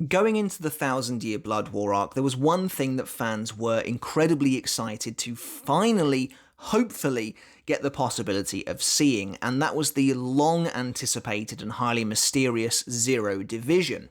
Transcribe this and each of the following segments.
Going into the Thousand Year Blood War arc, there was one thing that fans were incredibly excited to finally, hopefully, get the possibility of seeing, and that was the long anticipated and highly mysterious Zero Division.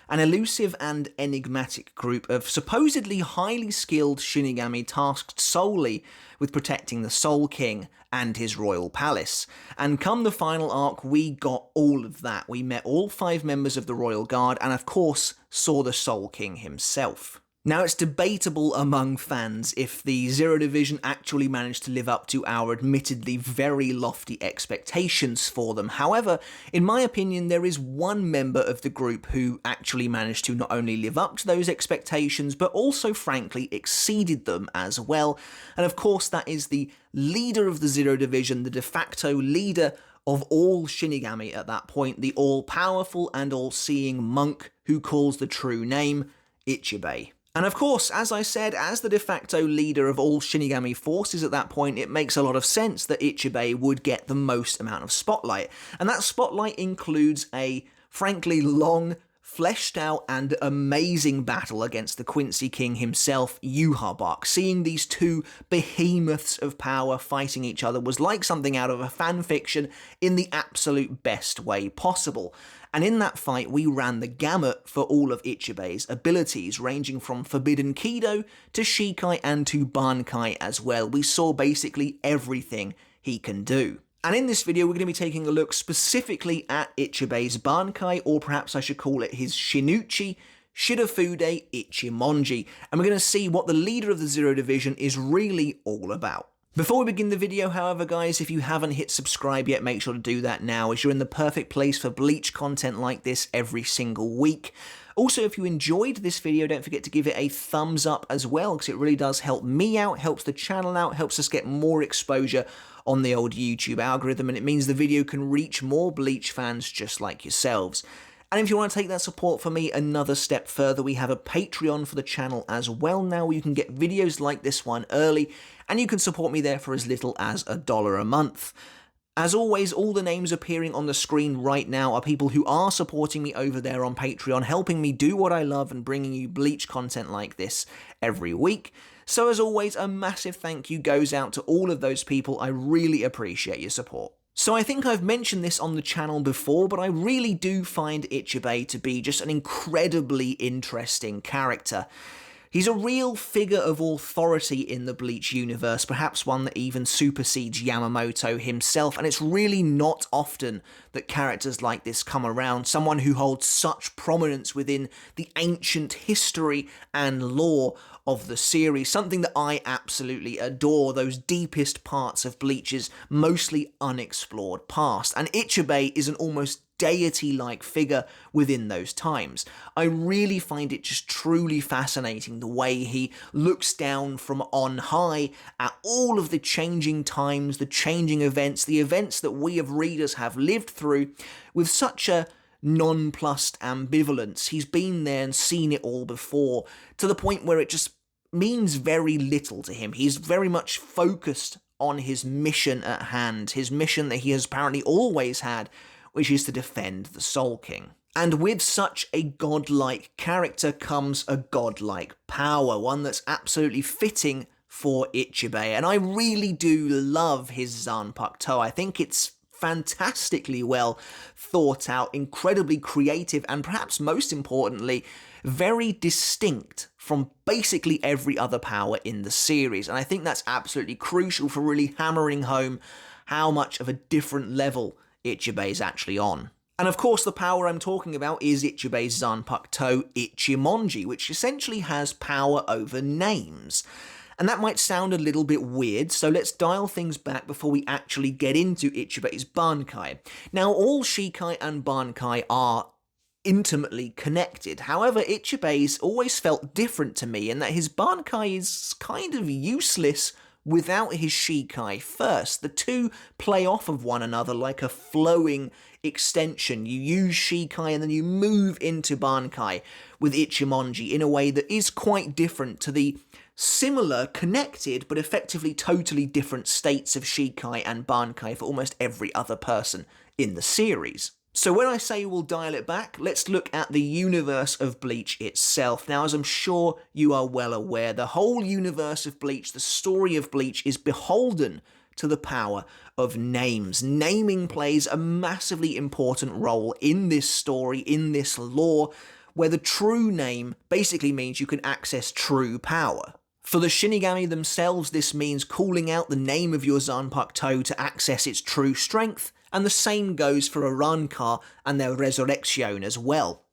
An elusive and enigmatic group of supposedly highly skilled Shinigami tasked solely with protecting the Soul King and his royal palace. And come the final arc, we got all of that. We met all 5 members of the Royal Guard and of course saw the Soul King himself. Now, it's debatable among fans if the Zero Division actually managed to live up to our admittedly very lofty expectations for them. However, in my opinion, there is one member of the group who actually managed to not only live up to those expectations, but also, frankly, exceeded them as well. And of course, that is the leader of the Zero Division, the de facto leader of all Shinigami at that point, the all-powerful and all-seeing monk who calls the true name, Ichibei. And of course, as I said, as the de facto leader of all Shinigami forces at that point, it makes a lot of sense that Ichibei would get the most amount of spotlight. And that spotlight includes a, frankly, long, fleshed out and amazing battle against the Quincy King himself, Yhwach. Seeing these two behemoths of power fighting each other was like something out of a fanfiction in the absolute best way possible. And in that fight, we ran the gamut for all of Ichibei's abilities, ranging from Forbidden Kido to Shikai and to Bankai as well. We saw basically everything he can do. And in this video, we're going to be taking a look specifically at Ichibei's Bankai, or perhaps I should call it his Shinuchi, Shirafude Ichimonji, and we're going to see what the leader of the Zero Division is really all about. Before we begin the video, however, guys, if you haven't hit subscribe yet, make sure to do that now, as you're in the perfect place for Bleach content like this every single week. Also, if you enjoyed this video, don't forget to give it a thumbs up as well, because it really does help me out, helps the channel out, helps us get more exposure on the old YouTube algorithm, and it means the video can reach more Bleach fans just like yourselves. And if you want to take that support for me another step further, we have a Patreon for the channel as well now, where you can get videos like this one early, and you can support me there for as little as $1 a month. As always, all the names appearing on the screen right now are people who are supporting me over there on Patreon, helping me do what I love and bringing you Bleach content like this every week. So as always, a massive thank you goes out to all of those people. I really appreciate your support. So I think I've mentioned this on the channel before, but I really do find Ichibei to be just an incredibly interesting character. He's a real figure of authority in the Bleach universe, perhaps one that even supersedes Yamamoto himself, and it's really not often that characters like this come around, someone who holds such prominence within the ancient history and lore of the series, something that I absolutely adore, those deepest parts of Bleach's mostly unexplored past, and Ichibei is an almost deity-like figure within those times. I really find it just truly fascinating the way he looks down from on high at all of the changing times, the changing events, the events that we as readers have lived through with such a nonplussed ambivalence. He's been there and seen it all before, to the point where it just means very little to him. He's very much focused on his mission at hand, his mission that he has apparently always had, which is to defend the Soul King. And with such a godlike character comes a godlike power, one that's absolutely fitting for Ichibei. And I really do love his zanpakuto. I think it's fantastically well thought out, incredibly creative, and perhaps most importantly, very distinct from basically every other power in the series. And I think that's absolutely crucial for really hammering home how much of a different level Ichibei is actually on. And of course, the power I'm talking about is Ichibei's zanpakuto Ichimonji, which essentially has power over names. And that might sound a little bit weird, so let's dial things back before we actually get into Ichibei's Bankai. Now, all Shikai and Bankai are intimately connected. However, Ichibei's always felt different to me in that his Bankai is kind of useless without his Shikai first. The two play off of one another like a flowing extension. You use Shikai and then you move into Bankai with Ichimonji in a way that is quite different to the similar, connected, but effectively totally different states of Shikai and Bankai for almost every other person in the series. So when I say we'll dial it back, let's look at the universe of Bleach itself. Now, as I'm sure you are well aware, the whole universe of Bleach, the story of Bleach, is beholden to the power of names. Naming plays a massively important role in this story, in this lore, where the true name basically means you can access true power. For the Shinigami themselves, this means calling out the name of your zanpakuto to access its true strength, and the same goes for a Rankar and their resurrection as well.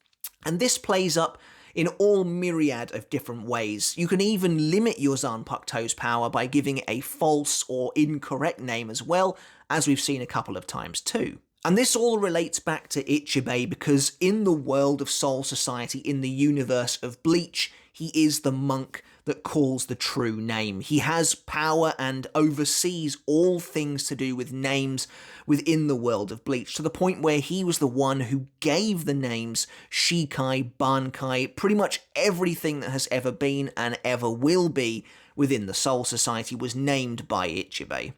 And this plays up in all myriad of different ways. You can even limit your zanpakuto's power by giving it a false or incorrect name as well, as we've seen a couple of times too. And this all relates back to Ichibei because in the world of Soul Society, in the universe of Bleach, he is the monk that calls the true name. He has power and oversees all things to do with names within the world of Bleach, to the point where he was the one who gave the names Shikai, Bankai, pretty much everything that has ever been and ever will be within the Soul Society was named by Ichibei.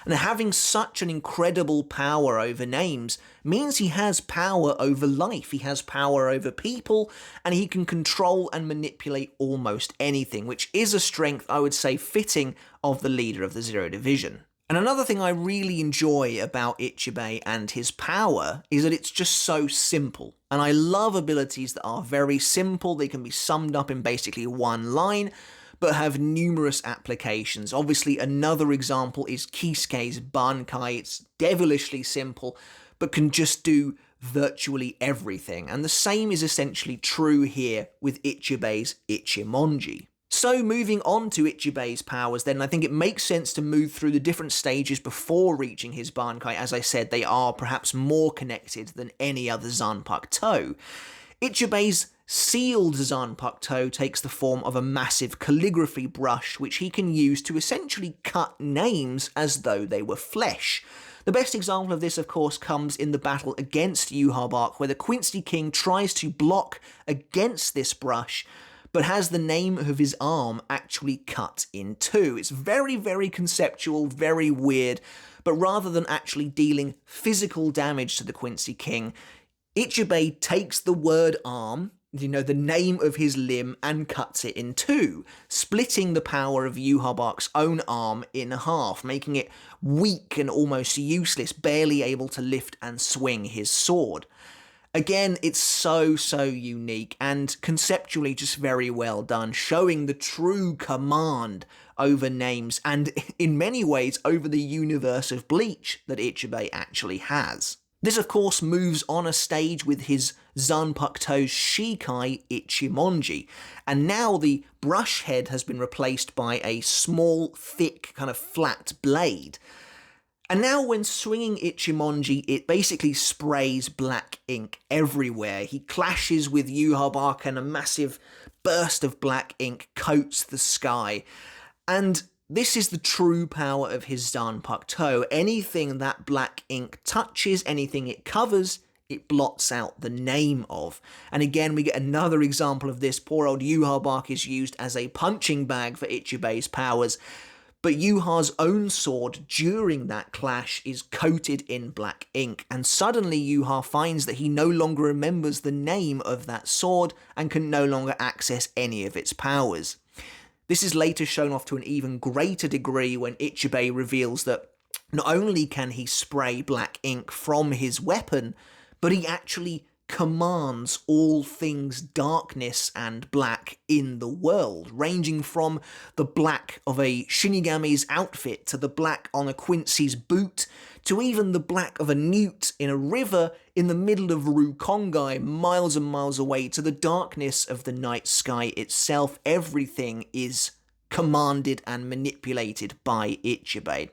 And having such an incredible power over names means he has power over life, he has power over people, and he can control and manipulate almost anything, which is a strength, I would say, fitting of the leader of the Zero Division. And another thing I really enjoy about Ichibei and his power is that it's just so simple. And I love abilities that are very simple, they can be summed up in basically one line, but have numerous applications. Obviously, another example is Kisuke's Bankai. It's devilishly simple, but can just do virtually everything. And the same is essentially true here with Ichibei's Ichimonji. So moving on to Ichibei's powers then, I think it makes sense to move through the different stages before reaching his Bankai. As I said, they are perhaps more connected than any other zanpakuto. Ichibei's sealed zanpakuto takes the form of a massive calligraphy brush, which he can use to essentially cut names as though they were flesh. The best example of this, of course, comes in the battle against Yhwach, where the Quincy King tries to block against this brush, but has the name of his arm actually cut in two. It's very, very conceptual, very weird, but rather than actually dealing physical damage to the Quincy King, Ichibei takes the word arm, the name of his limb, and cuts it in two, splitting the power of Yhwach's own arm in half, making it weak and almost useless, barely able to lift and swing his sword. Again, it's so unique and conceptually just very well done, showing the true command over names and in many ways over the universe of Bleach that Ichibei actually has. This, of course, moves on a stage with his zanpakuto's Shikai Ichimonji, and now the brush head has been replaced by a small, thick, kind of flat blade. And now when swinging Ichimonji, it basically sprays black ink everywhere. He clashes with Yhwach and a massive burst of black ink coats the sky. And this is the true power of his zanpakuto. Anything that black ink touches, anything it covers, it blots out the name of. And again, we get another example of this. Poor old Yhwach is used as a punching bag for Ichibei's powers, but Yuha's own sword during that clash is coated in black ink, and suddenly Yuha finds that he no longer remembers the name of that sword and can no longer access any of its powers. This is later shown off to an even greater degree when Ichibei reveals that not only can he spray black ink from his weapon, but he actually commands all things darkness and black in the world, ranging from the black of a Shinigami's outfit to the black on a Quincy's boot, to even the black of a newt in a river in the middle of Rukongai, miles and miles away, to the darkness of the night sky itself. Everything is commanded and manipulated by Ichibei.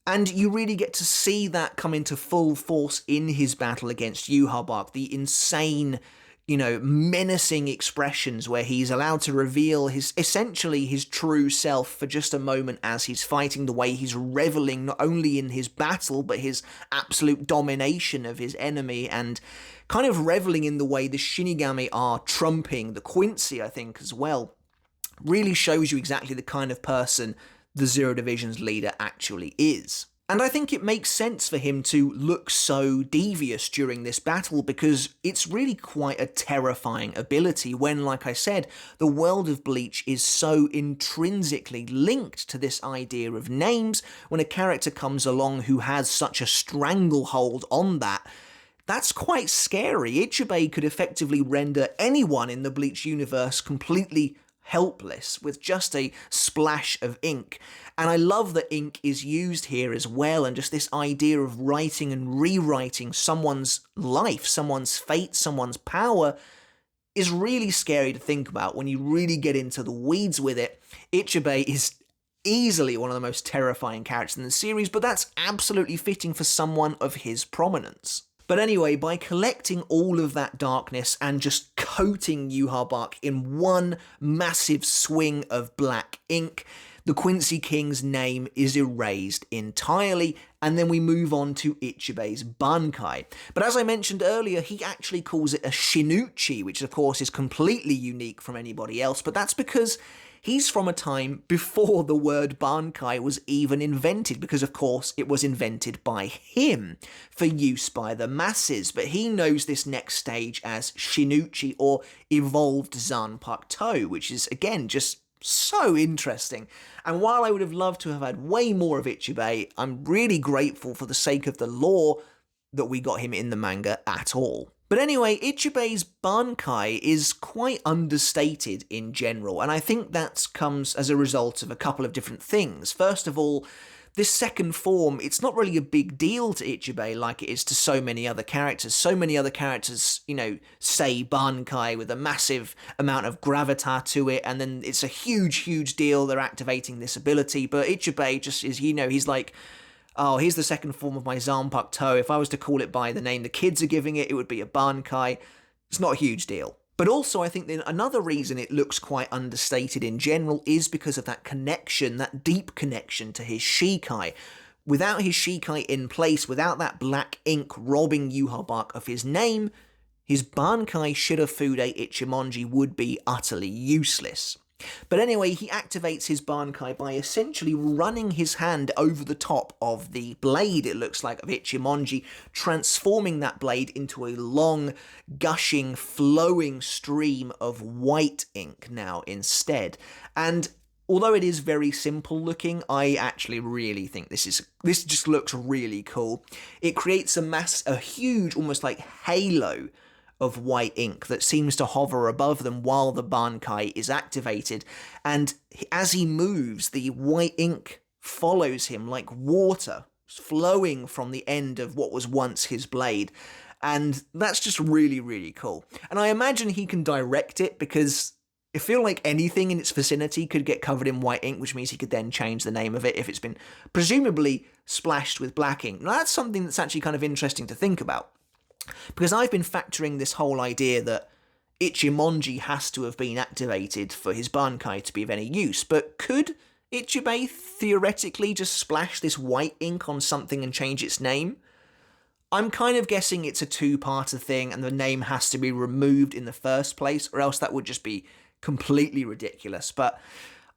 And you really get to see that come into full force in his battle against Yhwach, the insane, menacing expressions where he's allowed to reveal essentially his true self for just a moment as he's fighting, the way he's reveling not only in his battle, but his absolute domination of his enemy, and kind of reveling in the way the Shinigami are trumping the Quincy, I think, as well. Really shows you exactly the kind of person the Zero Division's leader actually is. And I think it makes sense for him to look so devious during this battle because it's really quite a terrifying ability when, like I said, the world of Bleach is so intrinsically linked to this idea of names. When a character comes along who has such a stranglehold on that, that's quite scary. Ichibei could effectively render anyone in the Bleach universe completely helpless with just a splash of ink. And I love that ink is used here as well, and just this idea of writing and rewriting someone's life, someone's fate, someone's power is really scary to think about when you really get into the weeds with it. Ichibei is easily one of the most terrifying characters in the series, but that's absolutely fitting for someone of his prominence. But anyway, by collecting all of that darkness and just coating Yhwach in one massive swing of black ink, the Quincy King's name is erased entirely, and then we move on to Ichibei's Bankai. But as I mentioned earlier, he actually calls it a Shinuchi, which of course is completely unique from anybody else, but that's because he's from a time before the word Bankai was even invented, because of course it was invented by him for use by the masses, but he knows this next stage as Shinuchi, or evolved zanpakuto, which is again just so interesting. And while I would have loved to have had way more of Ichibei, I'm really grateful for the sake of the lore that we got him in the manga at all. But anyway, Ichibei's Bankai is quite understated in general, and I think that comes as a result of a couple of different things. First of all, this second form, it's not really a big deal to Ichibei like it is to so many other characters. So many other characters, say Bankai with a massive amount of gravitas to it, and then it's a huge, huge deal they're activating this ability, but Ichibei just is, he's like, oh, here's the second form of my zanpakuto. If I was to call it by the name the kids are giving it, it would be a Bankai. It's not a huge deal. But also, I think that another reason it looks quite understated in general is because of that connection, that deep connection to his Shikai. Without his Shikai in place, without that black ink robbing Yhwach of his name, his Bankai Shirafude Ichimonji would be utterly useless. But anyway, he activates his Bankai by essentially running his hand over the top of the blade, it looks like, of Ichimonji, transforming that blade into a long, gushing, flowing stream of white ink now instead. And although it is very simple looking, I actually really think this just looks really cool. It creates a huge, almost like halo of white ink that seems to hover above them while the Bankai is activated, and as he moves, the white ink follows him like water flowing from the end of what was once his blade, and that's just really, really cool. And I imagine he can direct it, because I feel like anything in its vicinity could get covered in white ink, which means he could then change the name of it if it's been presumably splashed with black ink. Now that's something that's actually kind of interesting to think about, because I've been factoring this whole idea that Ichimonji has to have been activated for his Bankai to be of any use, but could Ichibei theoretically just splash this white ink on something and change its name? I'm kind of guessing it's a two-parter thing and the name has to be removed in the first place, or else that would just be completely ridiculous. But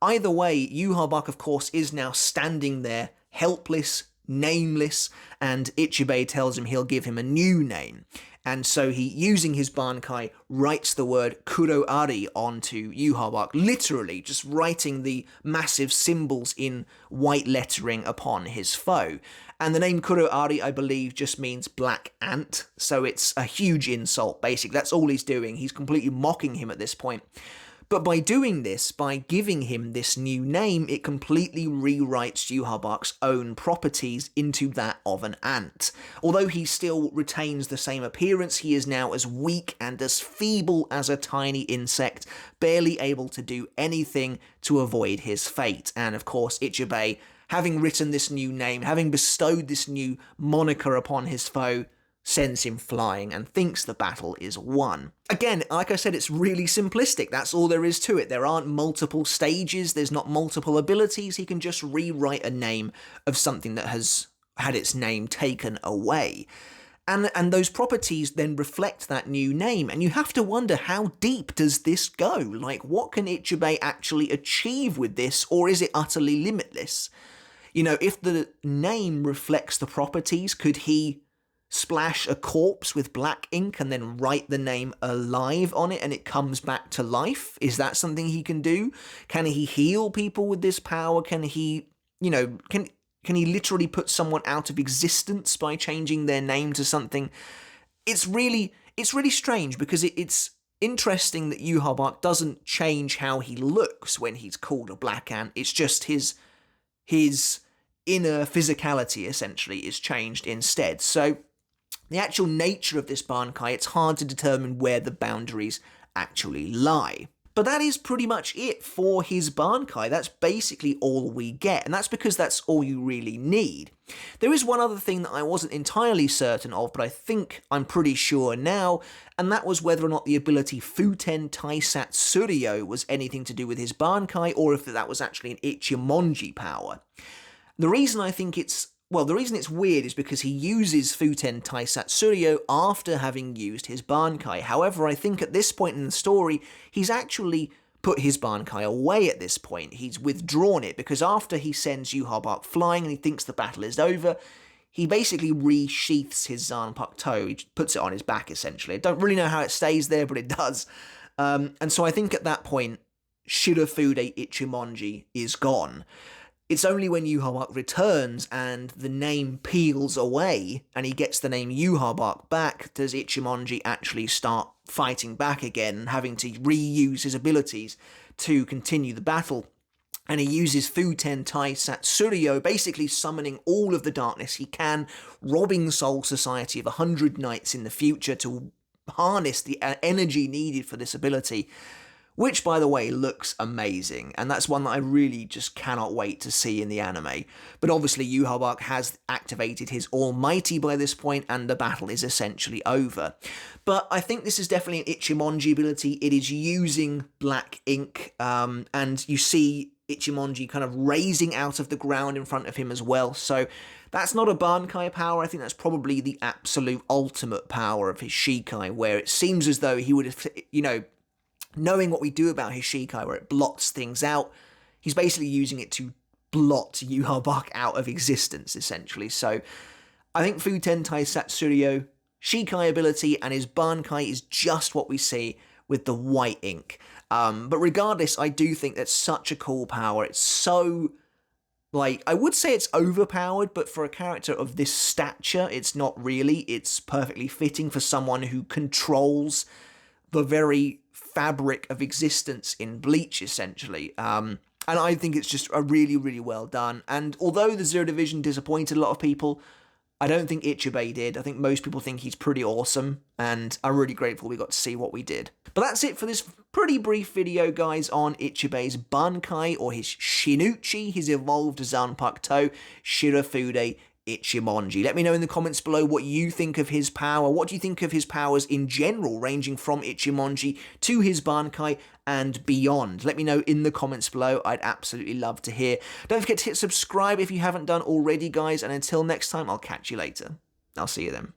either way, Yhwach, of course, is now standing there, helpless, nameless, and Ichibei tells him he'll give him a new name. And so he, using his Bankai, writes the word Kuroari onto Yhwach, literally just writing the massive symbols in white lettering upon his foe. And the name Kuroari, I believe, just means black ant, so it's a huge insult, basically. That's all he's doing. He's completely mocking him at this point. But by doing this, by giving him this new name, it completely rewrites Yhwach's own properties into that of an ant. Although he still retains the same appearance, he is now as weak and as feeble as a tiny insect, barely able to do anything to avoid his fate. And of course, Ichibei, having written this new name, having bestowed this new moniker upon his foe, sends him flying and thinks the battle is won. Again, like I said, it's really simplistic. That's all there is to it. There aren't multiple stages, there's not multiple abilities. He can just rewrite a name of something that has had its name taken away. And those properties then reflect that new name. And you have to wonder, how deep does this go? Like, what can Ichibei actually achieve with this, or is it utterly limitless? You know, if the name reflects the properties, could he splash a corpse with black ink and then write the name alive on it and it comes back to life? Is that something he can do? Can he heal people with this power? Can he, you know, can he literally put someone out of existence by changing their name to something? It's really strange, because it's interesting that Yhwach doesn't change how he looks when he's called a Black Ant. It's just his inner physicality, essentially, is changed instead. So the actual nature of this Bankai, it's hard to determine where the boundaries actually lie. But that is pretty much it for his Bankai. That's basically all we get, and that's because that's all you really need. There is one other thing that I wasn't entirely certain of, but I think I'm pretty sure now, and that was whether or not the ability Futen Taisat Suryo was anything to do with his Bankai, or if that was actually an Ichimonji power. The reason I think the reason it's weird is because he uses Futen Taisat Suryo after having used his Bankai. However, I think at this point in the story, he's actually put his Bankai away at this point. He's withdrawn it, because after he sends Yhwach flying and he thinks the battle is over, he basically resheaths his zanpakuto. He puts it on his back, essentially. I don't really know how it stays there, but it does. And so I think at that point, Shirafude Ichimonji is gone. It's only when Yhwach returns and the name peels away and he gets the name Yhwach back does Ichimonji actually start fighting back again, having to reuse his abilities to continue the battle. And he uses Futen Taisat Suryo, basically summoning all of the darkness he can, robbing Soul Society of 100 nights in the future to harness the energy needed for this ability. Which, by the way, looks amazing, and that's one that I really just cannot wait to see in the anime. But obviously Yhwach has activated his Almighty by this point, and the battle is essentially over. But I think this is definitely an Ichimonji ability. It is using black ink, and you see Ichimonji kind of raising out of the ground in front of him as well. So that's not a Bankai power. I think that's probably the absolute ultimate power of his Shikai, where it seems as though he would have, you know, knowing what we do about his Shikai, where it blots things out, he's basically using it to blot Yhwach out of existence, essentially. So I think Futen Taisat Suryo, Shikai ability, and his Bankai is just what we see with the white ink. But regardless, I do think that's such a cool power. It's so, like, I would say it's overpowered, but for a character of this stature, it's not really. It's perfectly fitting for someone who controls the very fabric of existence in Bleach, essentially. And I think it's just a really, really well done. And although the Zero Division disappointed a lot of people, I don't think Ichibei did. I think most people think he's pretty awesome, and I'm really grateful we got to see what we did. But that's it for this pretty brief video, guys, on Ichibei's Bankai, or his Shinuchi, his evolved zanpakuto, Shirafude Ichimonji. Let me know in the comments below what you think of his power. What do you think of his powers in general, ranging from Ichimonji to his Bankai and beyond? Let me know in the comments below. I'd absolutely love to hear. Don't forget to hit subscribe if you haven't done already, guys, and until next time, I'll catch you later. I'll see you then.